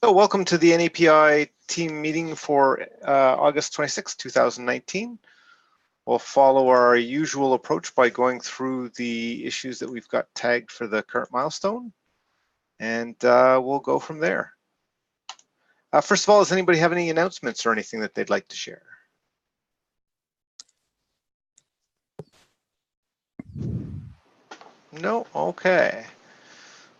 So welcome to the N-API team meeting for August 26, 2019. We'll follow our usual approach by going through the issues that we've got tagged for the current milestone, and we'll go from there. First of all, does anybody have any announcements or anything that they'd like to share? No? Okay.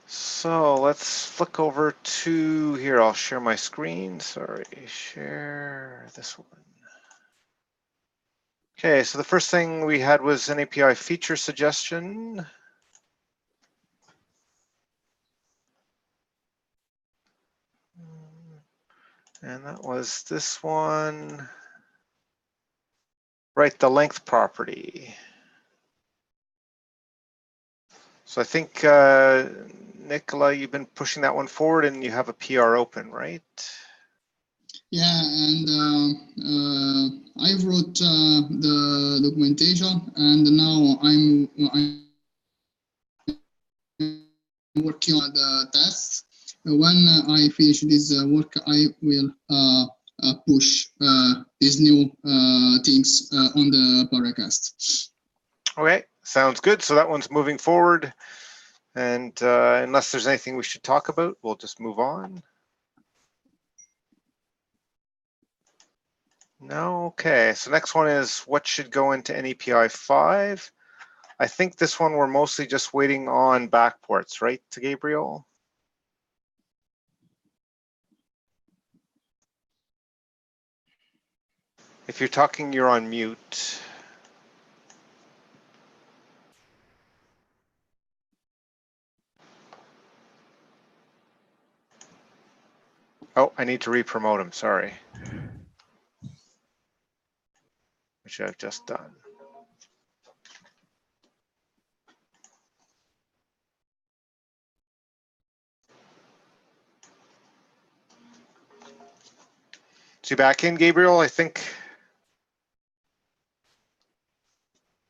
So let's flick over to here. I'll share my screen. Sorry, share this one. Okay, so the first thing we had was an API feature suggestion. And that was this one. Right, the length property. So I think, Nicola, you've been pushing that one forward and you have a PR open, right? Yeah, and I wrote the documentation, and now I'm working on the tests. When I finish this work, I will push these new things on the podcast. Okay, sounds good. So that one's moving forward. And unless there's anything we should talk about, we'll just move on. No, okay. So next one is what should go into N-API 5. I think this one we're mostly just waiting on backports, right, to Gabriel? If you're talking, you're on mute. Oh, I need to re-promote him, sorry. Which I've just done. So you back in, Gabriel? I think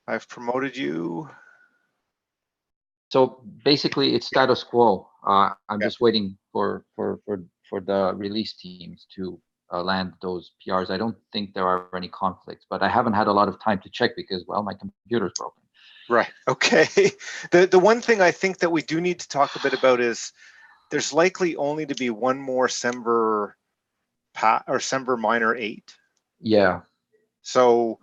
I've promoted you. So basically, it's status quo. I'm just waiting for the release teams to land those PRs. I don't think there are any conflicts, but I haven't had a lot of time to check because, well, my computer's broken. Right. Okay. The one thing I think that we do need to talk a bit about is there's likely only to be one more Semver Semver minor 8. Yeah. So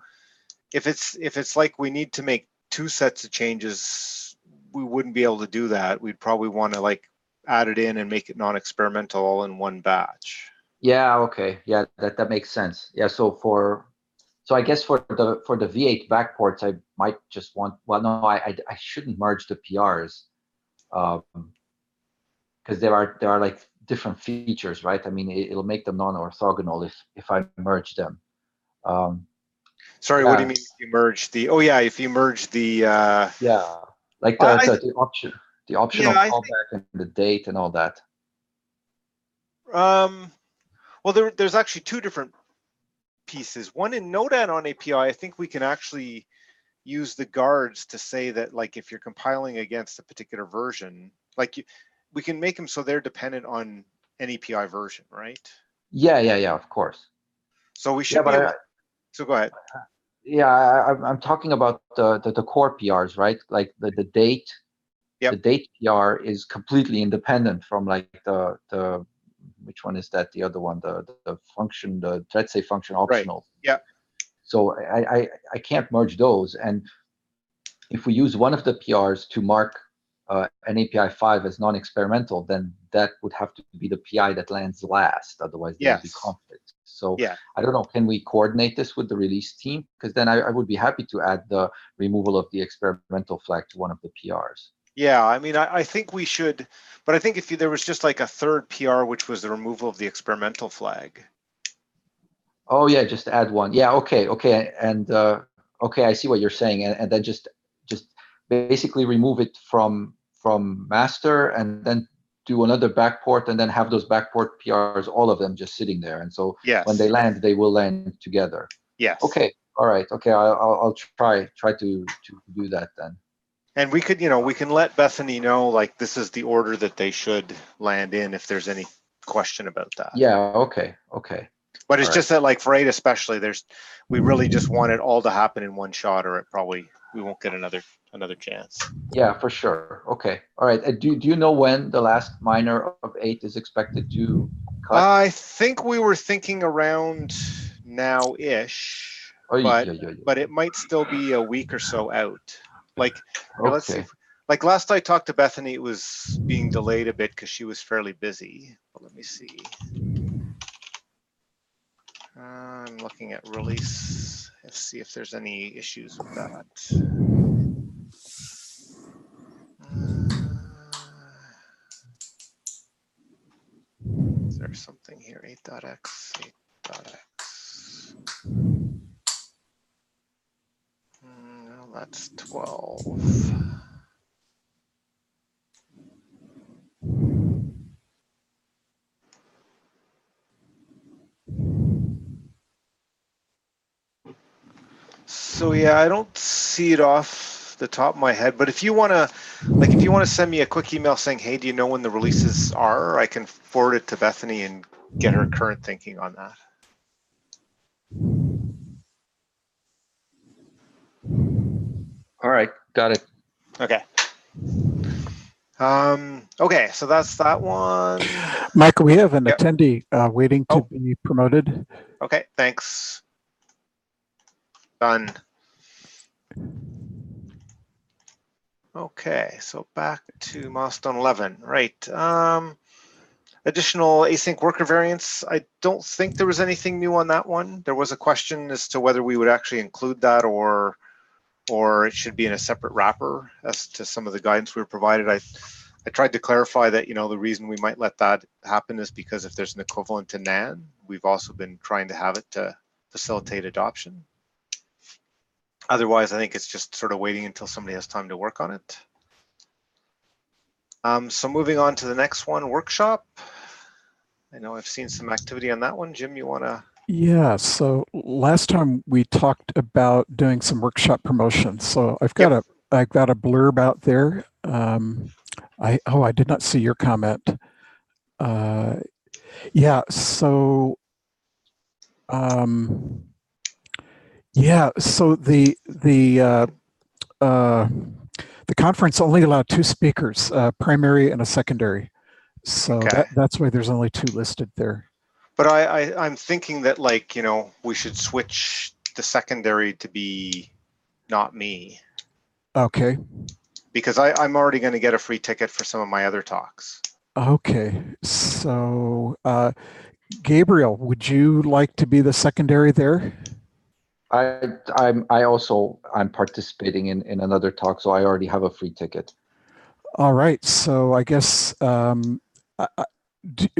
if it's like we need to make 2 sets of changes, we wouldn't be able to do that. We'd probably want to like add it in and make it non-experimental all in one batch. Yeah. Okay. Yeah, that makes sense. Yeah. So I guess for the V8 backports, I might just want. Well, no, I shouldn't merge the PRs, because there are like different features, right? I mean, it'll make them non-orthogonal if I merge them. Sorry, what do you mean if you merge the? Oh yeah, if you merge the. Yeah, like the optional callback and the date and all that. Well, there's actually 2 different pieces. One in Node.js N-API, I think we can actually use the guards to say that, like, if you're compiling against a particular version, like we can make them so they're dependent on N-API version, right? Yeah, of course. So we should be able. So go ahead. Yeah, I'm talking about the core PRs, right? Like the date. Yep. The date PR is completely independent from like the which one is that? The other one, the function, the Threadsafe function optional. Right. Yeah. So I can't merge those. And if we use one of the PRs to mark N-API 5 as non-experimental, then that would have to be the PI that lands last. Otherwise, there would be conflict. So I don't know. Can we coordinate this with the release team? Because then I would be happy to add the removal of the experimental flag to one of the PRs. Yeah, I mean, I think we should, but I think if there was just like a third PR, which was the removal of the experimental flag. Oh yeah, just add one. Yeah, okay, and okay, I see what you're saying, and then just basically remove it from master, and then do another backport, and then have those backport PRs, all of them, just sitting there, and so when they land, they will land together. Yes. Okay. All right. Okay. I'll try to do that then. And we could, we can let Bethany know, like, this is the order that they should land in if there's any question about that. Yeah. Okay. Okay. But it's All just that, like for 8 especially, we really just want it all to happen in one shot, or we won't get another chance. Yeah, for sure. Okay. All right. Do you know when the last minor of 8 is expected to cut? I think we were thinking around now-ish, but it might still be a week or so out. Like, here, let's see. Like last I talked to Bethany, it was being delayed a bit because she was fairly busy. But let me see. I'm looking at release. Let's see if there's any issues with that. Is there something here? 8.x, 8.x. No, that's 12. So yeah, I don't see it off the top of my head, but if you want to send me a quick email saying, hey, do you know when the releases are? I can forward it to Bethany and get her current thinking on that. All right, got it. Okay. Okay, so that's that one. Michael, we have an attendee waiting to be promoted. Okay, thanks. Done. Okay, so back to milestone 11, right. Additional async worker variants. I don't think there was anything new on that one. There was a question as to whether we would actually include that or it should be in a separate wrapper as to some of the guidance we were provided. I tried to clarify that, the reason we might let that happen is because if there's an equivalent to NAN, we've also been trying to have it to facilitate adoption. Otherwise, I think it's just sort of waiting until somebody has time to work on it. So moving on to the next one, workshop. I know I've seen some activity on that one. Jim, you want to? Yeah, so last time we talked about doing some workshop promotion. So I've got a blurb out there. I did not see your comment. Yeah, so the conference only allowed 2 speakers, primary and a secondary. So that's why there's only 2 listed there. But I'm thinking that, like, we should switch the secondary to be not me. Okay. Because I'm already going to get a free ticket for some of my other talks. Okay. So, Gabriel, would you like to be the secondary there? I'm participating in another talk, so I already have a free ticket. All right. So I guess,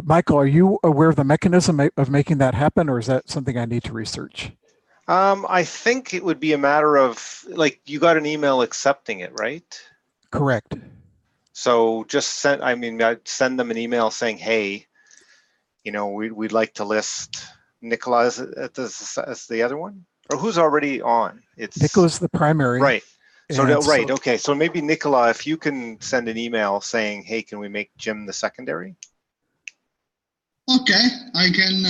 Michael, are you aware of the mechanism of making that happen, or is that something I need to research? I think it would be a matter of, like, you got an email accepting it, right? Correct. So just I'd send them an email saying, hey, we'd like to list Nicola as the other one, or who's already on? Nicola's the primary. Right. So okay. So maybe Nicola, if you can send an email saying, hey, can we make Jim the secondary? Okay, I can.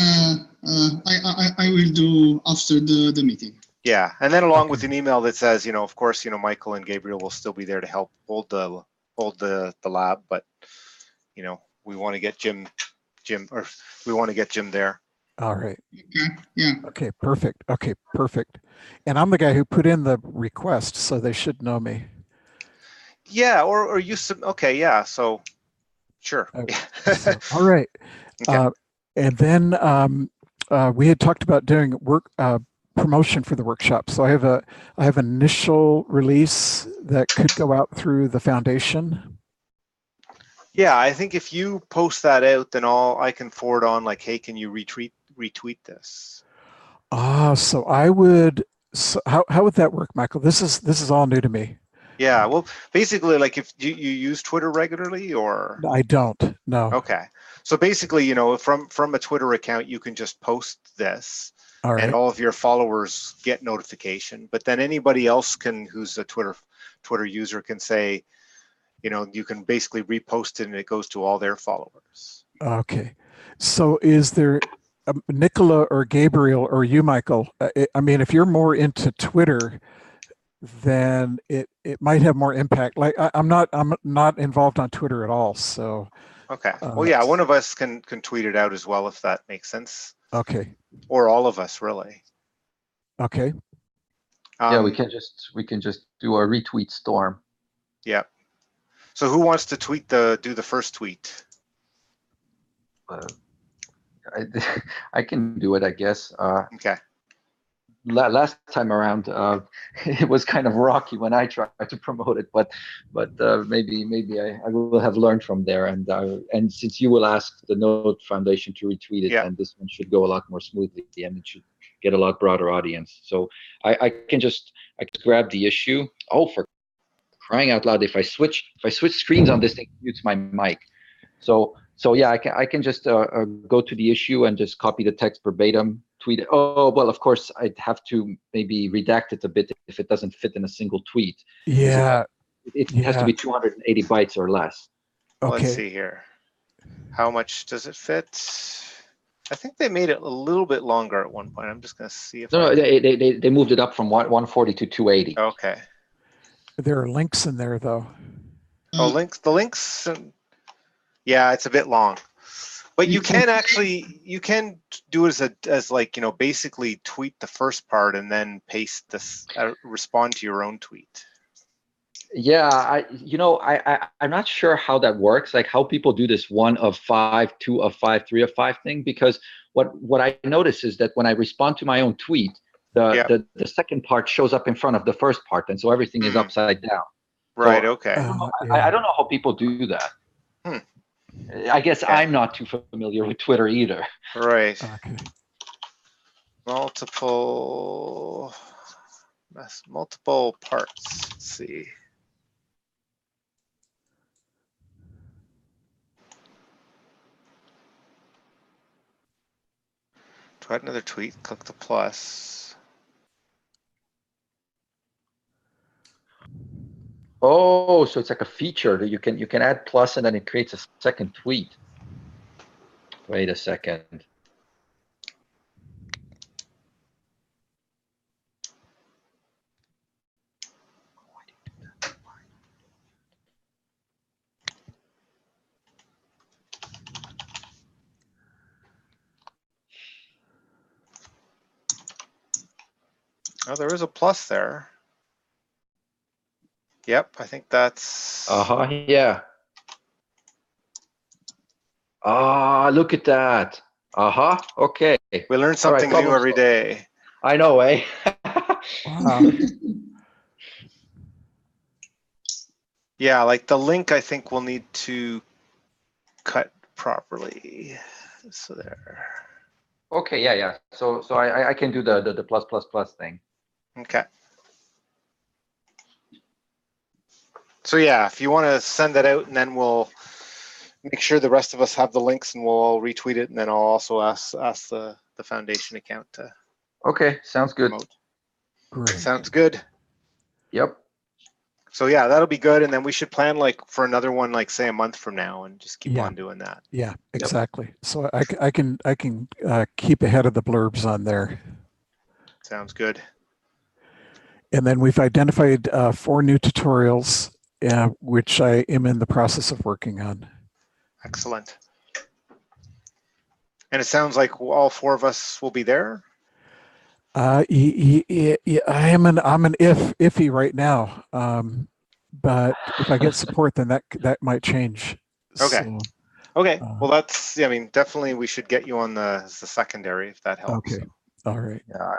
I will do after the meeting. Yeah, and then along with an email that says, of course, Michael and Gabriel will still be there to help hold the lab, but we want to get Jim, or we want to get Jim there. All right. Okay. Yeah. Okay. Perfect. Okay. Perfect. And I'm the guy who put in the request, so they should know me. Yeah. Or you okay. Yeah. So sure. So, all right. Okay. And then we had talked about doing work promotion for the workshop. So I have an initial release that could go out through the foundation. Yeah, I think if you post that out, then I can forward on like, hey, can you retweet this? So I would. So how would that work, Michael? This is all new to me. Yeah, well, basically, like if you use Twitter regularly, or I don't. No. Okay, so basically, you know, from a Twitter account, you can just post this, all right, and all of your followers get notification. But then anybody else who's a Twitter user can say, you know, you can basically repost it, and it goes to all their followers. Okay. So is there Nicola or Gabriel or you, Michael? I mean, if you're more into Twitter, then it might have more impact. Like I'm not involved on Twitter at all. So Okay. Well, yeah, one of us can tweet it out as well, if that makes sense. okay. Or all of us, really. Okay. Yeah, we can just do a retweet storm. Yeah. So who wants to do the first tweet? I can do it, I guess. Okay. Last time around, it was kind of rocky when I tried to promote it, but maybe I will have learned from there. And since you will ask the Node Foundation to retweet it, then this one should go a lot more smoothly, and it should get a lot broader audience. So I can just grab the issue. Oh, for crying out loud! If I switch screens on this thing, it mutes my mic. So yeah, I can just go to the issue and just copy the text verbatim, tweet it. Oh, well, of course, I'd have to maybe redact it a bit if it doesn't fit in a single tweet. Yeah. It has to be 280 bytes or less. Okay. Okay. Let's see here. How much does it fit? I think they made it a little bit longer at one point. I'm just going to see if No, they moved it up from 140 to 280. Okay. There are links in there, though. Oh, the links. Yeah, it's a bit long, but you can do it as like, basically tweet the first part and then paste this, respond to your own tweet. Yeah, I'm not sure how that works, like how people do this 1 of 5, 2 of 5, 3 of 5 thing, because what I notice is that when I respond to my own tweet, the second part shows up in front of the first part, and so everything is upside down. Right. So, Okay. I don't know how people do that. I guess I'm not too familiar with Twitter either. Right. Okay. Multiple parts. Let's see. To add another tweet, click the plus. Oh, so it's like a feature that you can add plus and then it creates a second tweet. Wait a second. Oh, there is a plus there. Yep, I think that's. Yeah. Look at that. Okay. We learn something new every day. I know, eh? Wow. Yeah, like the link, I think we'll need to cut properly. So there. Okay, yeah. So I can do the plus thing. Okay. So yeah, if you want to send that out, and then we'll make sure the rest of us have the links, and we'll all retweet it, and then I'll also ask the foundation account to. Okay, sounds good. Promote. Great. Sounds good. Yep. So yeah, that'll be good, and then we should plan like for another one, like say a month from now, and just keep on doing that. Yeah, exactly. Yep. So I can keep ahead of the blurbs on there. Sounds good. And then we've identified 4 new tutorials, which I am in the process of working on. Excellent. And it sounds like all 4 of us will be there. I'm an iffy right now, but if I get support, then that might change. Okay. So, okay. Well, that's. I mean, definitely we should get you on the secondary if that helps. Okay. All right. Yeah,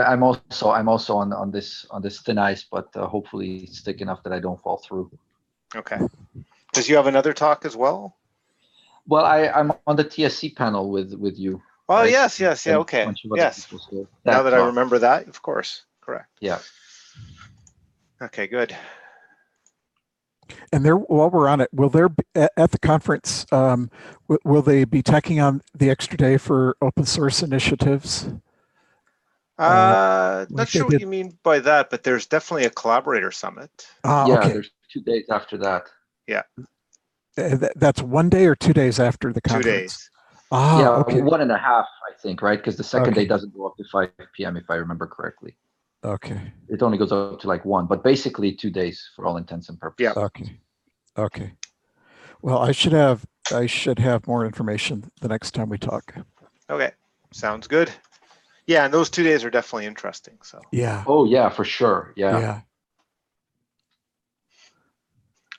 I'm also on this thin ice, but hopefully it's thick enough that I don't fall through. Okay. Does you have another talk as well? Well, I'm on the TSC panel with you. Oh, right? yes, yeah, okay. Yes. Now that I remember that, of course. Correct. Yeah. Okay, good. And while we're on it, will there be, at the conference, will they be tacking on the extra day for open source initiatives? Not sure what you mean by that, but there's definitely a collaborator summit. Yeah, okay. There's 2 days after that. Yeah. That's 1 day or 2 days after the conference? 2 days. Ah, Yeah, okay. 1.5, I think, right? Because the second day Okay. doesn't go up to 5 p.m. if I remember correctly. Okay. It only goes up to like 1, but basically 2 days for all intents and purposes. Yeah. Okay. Okay. Well, I should have more information the next time we talk. Okay, sounds good. Yeah, and those 2 days are definitely interesting. So Yeah. Oh yeah, for sure. Yeah. Yeah.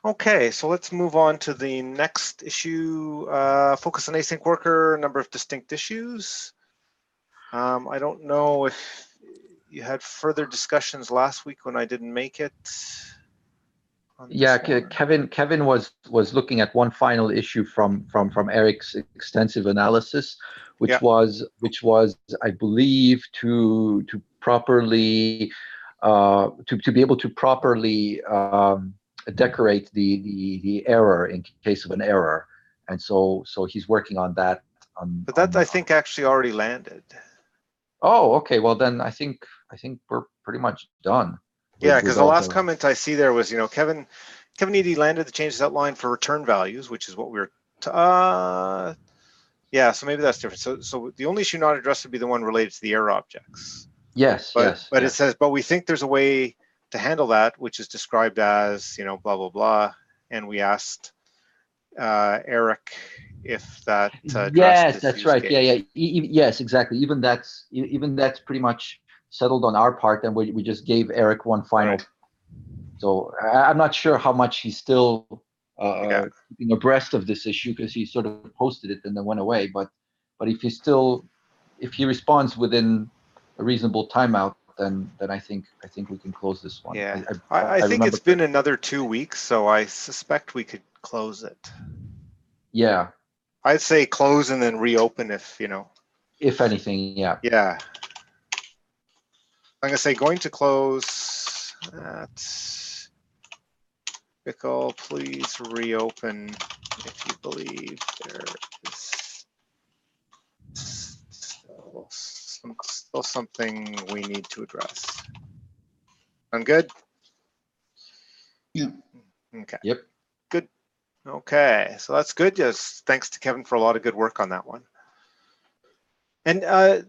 okay, so let's move on to the next issue. Focus on async worker, a number of distinct issues. I don't know if you had further discussions last week when I didn't make it. Yeah, Kevin was looking at one final issue from Eric's extensive analysis, which Yeah. was I believe to properly to be able to properly decorate the error in case of an error, and so he's working on that. But that I think actually already landed. Oh, okay. Well, then I think we're pretty much done. Yeah, because the last comment I see there was, Kevin Eady landed the changes outlined for return values, which is what we were. Yeah, so maybe that's different. So the only issue not addressed would be the one related to the error objects. Yes, But yes. it says, but we think there's a way to handle that, which is described as, blah blah blah, and we asked Eric if that yes, that's use right. case. Yeah. Yes, exactly. Even that's pretty much settled on our part, and we just gave Eric one final. Right. So I'm not sure how much he's still Yeah. keeping abreast of this issue, because he sort of posted it and then went away. But if he responds within a reasonable timeout, then I think we can close this one. Yeah. I think it's been another 2 weeks, so I suspect we could close it. Yeah. I'd say close and then reopen if If anything, yeah. Yeah. I'm gonna say going to close at Pickle, please reopen if you believe there is still something we need to address. Sound good? Yeah. Okay. Yep. Good. Okay, so that's good. Yes, thanks to Kevin for a lot of good work on that one. And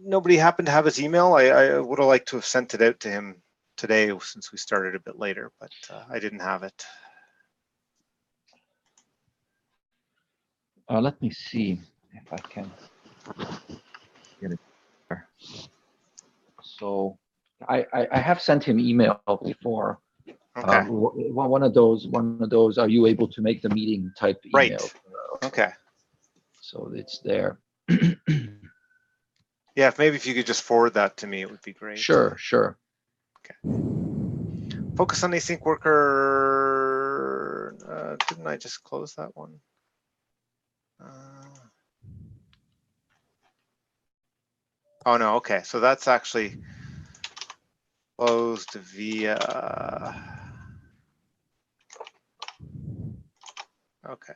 nobody happened to have his email. I would have liked to have sent it out to him today since we started a bit later, but I didn't have it. Let me see if I can get it there. So I have sent him email before. Okay. One of those. Are you able to make the meeting type email? Right. Okay. So it's there. Yeah, maybe if you could just forward that to me, it would be great. Sure. Okay. Focus on async worker. Didn't I just close that one? Oh no. Okay, so that's actually closed via. Okay.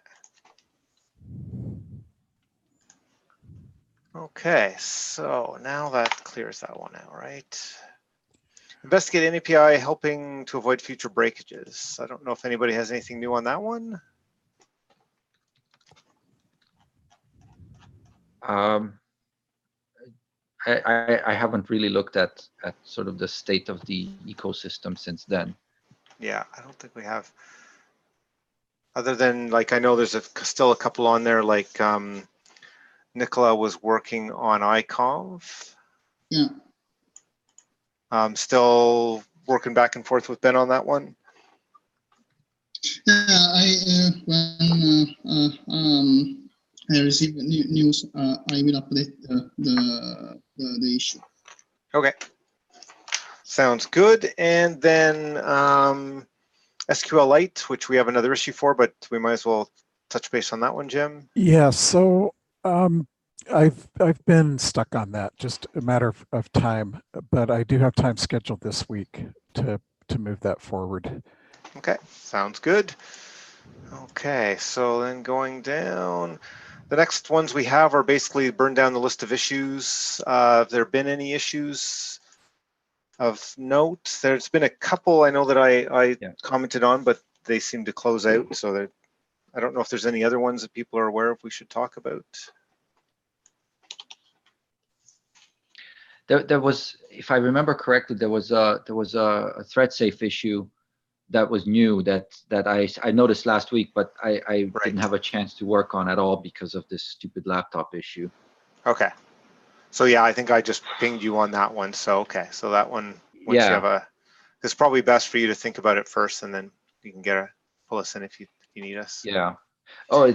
Okay, so now that clears that one out, right? Investigate N-API helping to avoid future breakages. I don't know if anybody has anything new on that one. I haven't really looked at sort of the state of the ecosystem since then. Yeah, I don't think we have. Other than, like, I know there's still a couple on there, like Nicola was working on iConv. Yeah. Still working back and forth with Ben on that one. Yeah, when I receive news, I will update the issue. Okay, sounds good. And then SQLite, which we have another issue for, but we might as well touch base on that one, Jim. Yeah. So I've been stuck on that, just a matter of time, but I do have time scheduled this week to move that forward. Okay, sounds good. Okay, so then going down, the next ones we have are basically burn down the list of issues. Have there been any issues of note? There's been a couple I know that I commented on, but they seem to close out. So I don't know if there's any other ones that people are aware of we should talk about. There was, if I remember correctly, there was a Threadsafe issue that was new that I noticed last week, but I didn't have a chance to work on at all because of this stupid laptop issue. Okay. So yeah, I think I just pinged you on that one. So okay, so that one, once you have it's probably best for you to think about it first, and then you can pull us in if you need us. Yeah. Oh,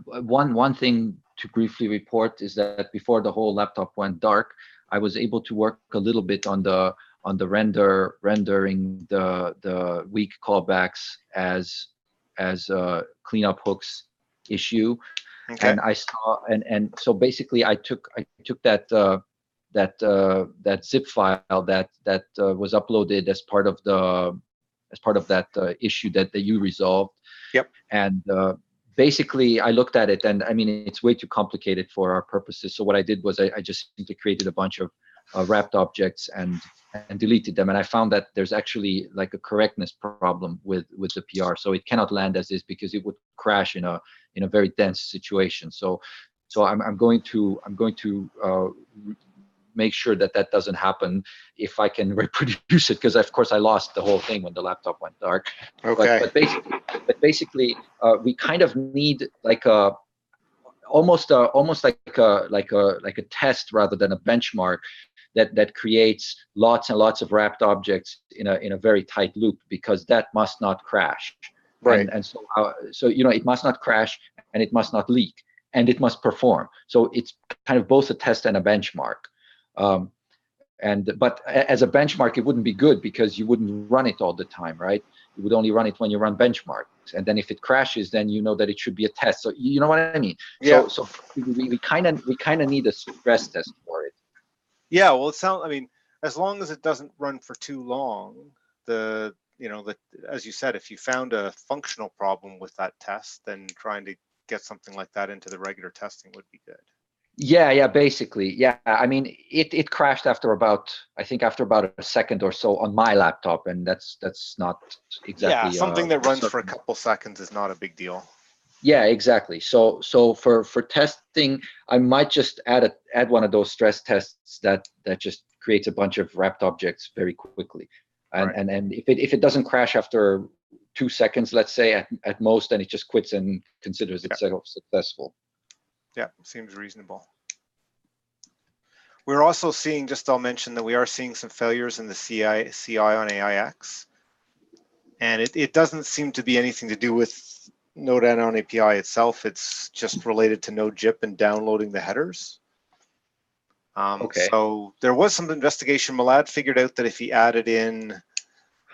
one thing to briefly report is that before the whole laptop went dark, I was able to work a little bit on the rendering the weak callbacks as cleanup hooks issue. Okay. And I saw and so basically I took that zip file that was uploaded as part of that issue that you resolved. Yep. And basically I looked at it, and I mean, it's way too complicated for our purposes. So what I did was I just simply created a bunch of wrapped objects and deleted them. And I found that there's actually like a correctness problem with the PR. So it cannot land as is because it would crash in a very dense situation. So I'm going to make sure that doesn't happen if I can reproduce it, because of course I lost the whole thing when the laptop went dark. Okay. But basically we kind of need like almost like a test rather than a benchmark that creates lots and lots of wrapped objects in a very tight loop, because that must not crash. Right. And so it must not crash, and it must not leak, and it must perform. So it's kind of both a test and a benchmark. But as a benchmark, it wouldn't be good because you wouldn't run it all the time, right? You would only run it when you run benchmarks, and then if it crashes, then you know that it should be a test. So you know what I mean? Yeah. So we kind of need a stress test for it. Yeah. Well, I mean, as long as it doesn't run for too long, as you said, if you found a functional problem with that test, then trying to get something like that into the regular testing would be good. Yeah, basically. Yeah, I mean, it crashed after about a second or so on my laptop, and that's not exactly something that runs for a couple seconds is not a big deal. Yeah, exactly. So for testing, I might just add one of those stress tests that just creates a bunch of wrapped objects very quickly, and if it doesn't crash after 2 seconds, let's say at most, then it just quits and considers itself successful. Yeah, seems reasonable. We're also seeing, I'll mention that we are seeing some failures in the CI on AIX. And it doesn't seem to be anything to do with Node.js N-API itself. It's just related to Node.js and downloading the headers. Okay. So there was some investigation. Malad figured out that if he added in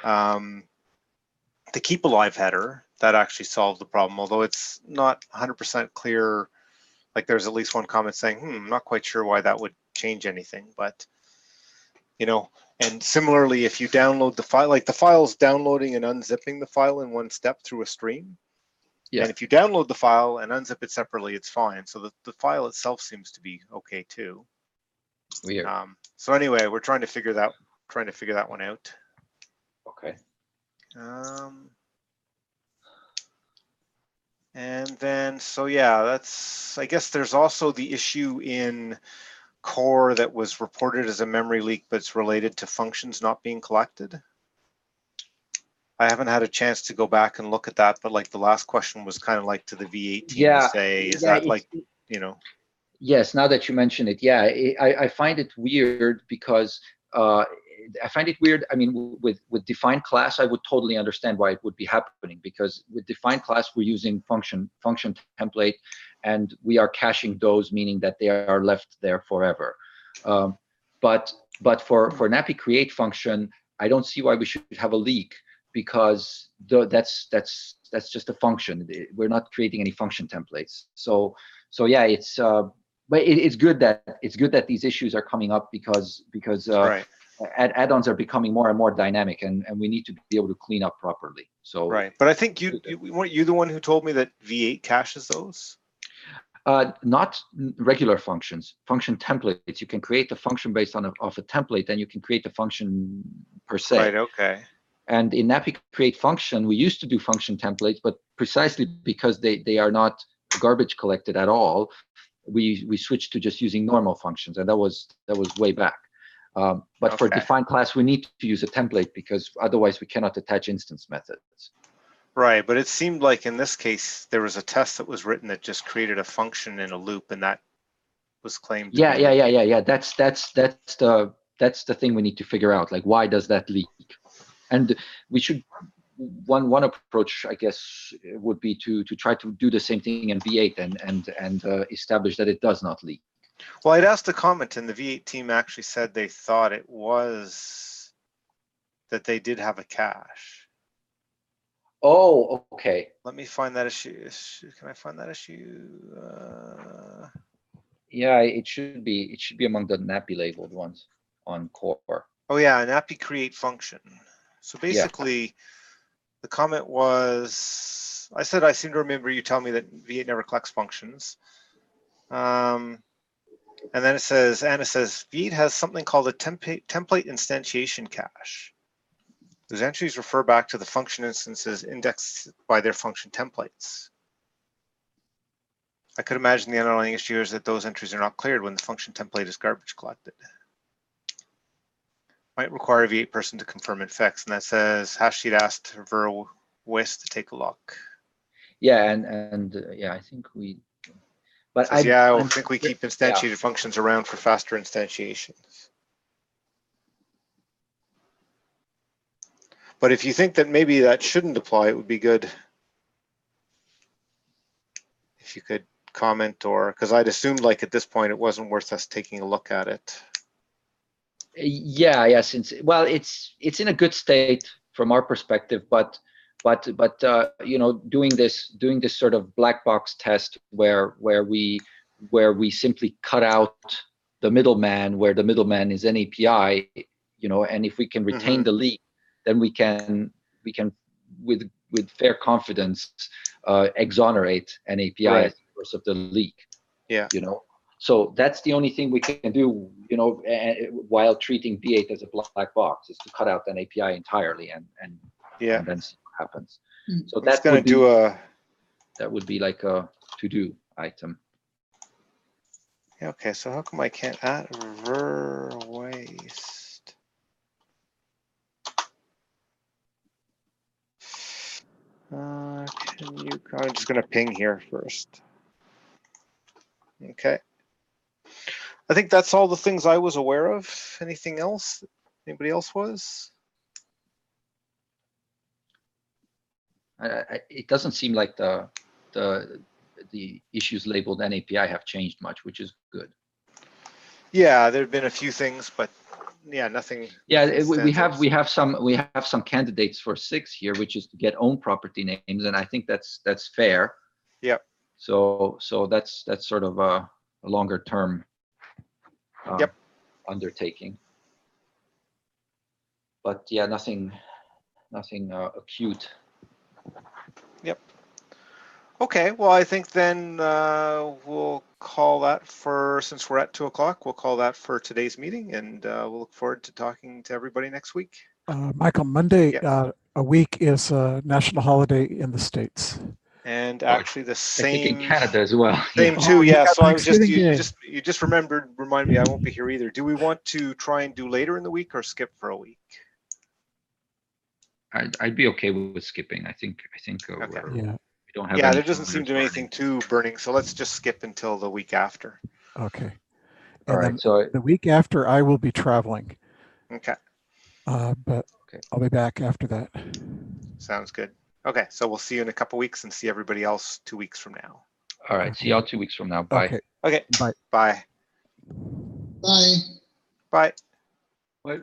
the keep alive header, that actually solved the problem, although it's not 100% clear. Like there's at least one comment saying, I'm not quite sure why that would change anything, but and similarly, if you download the file, like the file's downloading and unzipping the file in one step through a stream. Yeah. And if you download the file and unzip it separately, it's fine. So the file itself seems to be okay too. Weird. So anyway, we're trying to figure that one out. Okay. And then, so yeah, I guess there's also the issue in core that was reported as a memory leak, but it's related to functions not being collected. I haven't had a chance to go back and look at that, but like the last question was kind of like to the V8 team to say, is that like, Yes, now that you mention it, I find it weird because I find it weird. I mean, with defined class, I would totally understand why it would be happening, because with defined class, we're using function template, and we are caching those, meaning that they are left there forever. But for an API create function, I don't see why we should have a leak, because that's just a function. We're not creating any function templates. So yeah, but it's good that these issues are coming up because right. Add-ons are becoming more and more dynamic, and we need to be able to clean up properly. So right, but I think weren't you the one who told me that V8 caches those? Not regular functions, function templates. You can create a function based on a template, and you can create a function per se. Right. Okay. And in API create function, we used to do function templates, but precisely because they are not garbage collected at all, we switched to just using normal functions, and that was way back. But for Okay. define class, we need to use a template because otherwise we cannot attach instance methods. Right, but it seemed like in this case there was a test that was written that just created a function in a loop, and that was claimed. Yeah. That's the thing we need to figure out. Like, why does that leak? And we should one approach, I guess, would be to try to do the same thing in V8 and establish that it does not leak. Well, I'd asked a comment, and the V8 team actually said they thought it was that they did have a cache. Oh, okay. Let me find that issue. Can I find that issue? Yeah, it should be among the N-API labeled ones on core. Oh yeah, an N-API create function. So basically, the comment was, I said I seem to remember you telling me that V8 never collects functions. And then it says, Anna says, V8 has something called a template instantiation cache. Those entries refer back to the function instances indexed by their function templates. I could imagine the underlying issue is that those entries are not cleared when the function template is garbage collected. Might require a V8 person to confirm and fix. And that says Hashsheet asked Ver West to take a look. Yeah, and yeah, I think we. But says, I think we keep instantiated functions around for faster instantiations. But if you think that maybe that shouldn't apply, it would be good if you could comment, or because I'd assumed like at this point it wasn't worth us taking a look at it. Yeah, since it's in a good state from our perspective, but you know, doing this sort of black box test where we simply cut out the middleman, where the middleman is an API, you know, and if we can retain the leak, then we can with fair confidence exonerate an API as the source of the leak. Yeah, you know. So that's the only thing we can do, you know, while treating V8 as a black box, is to cut out an API entirely and then see what happens. So that's going to do that would be like a to-do item. Yeah, okay, so how come I can't add Verwaste? Can you? I'm just going to ping here first. Okay. I think that's all the things I was aware of. Anything else? Anybody else was? It doesn't seem like the issues labeled N-API have changed much, which is good. Yeah, there have been a few things, but yeah, nothing. Yeah, we have some candidates for 6 here, which is to get own property names, and I think that's fair. Yep. So that's sort of a longer term undertaking. But yeah, nothing acute. Yep. Okay, well, I think then we'll call that for, since we're at 2 o'clock, we'll call that for today's meeting, and we'll look forward to talking to everybody next week. Michael, Monday a week is a national holiday in the States. And actually the same, I think in Canada as well. Same too, yeah. So I was you just remind me I won't be here either. Do we want to try and do later in the week or skip for a week? I'd be okay with skipping. I think okay. we don't have. Yeah, there doesn't seem to be anything too burning, so let's just skip until the week after. Okay. All right. So the week after, I will be traveling. Okay. But I'll be back after that. Sounds good. Okay, so we'll see you in a couple weeks and see everybody else 2 weeks from now. All right. See y'all 2 weeks from now. Bye. Okay. Bye. Bye. Bye. Bye. Bye.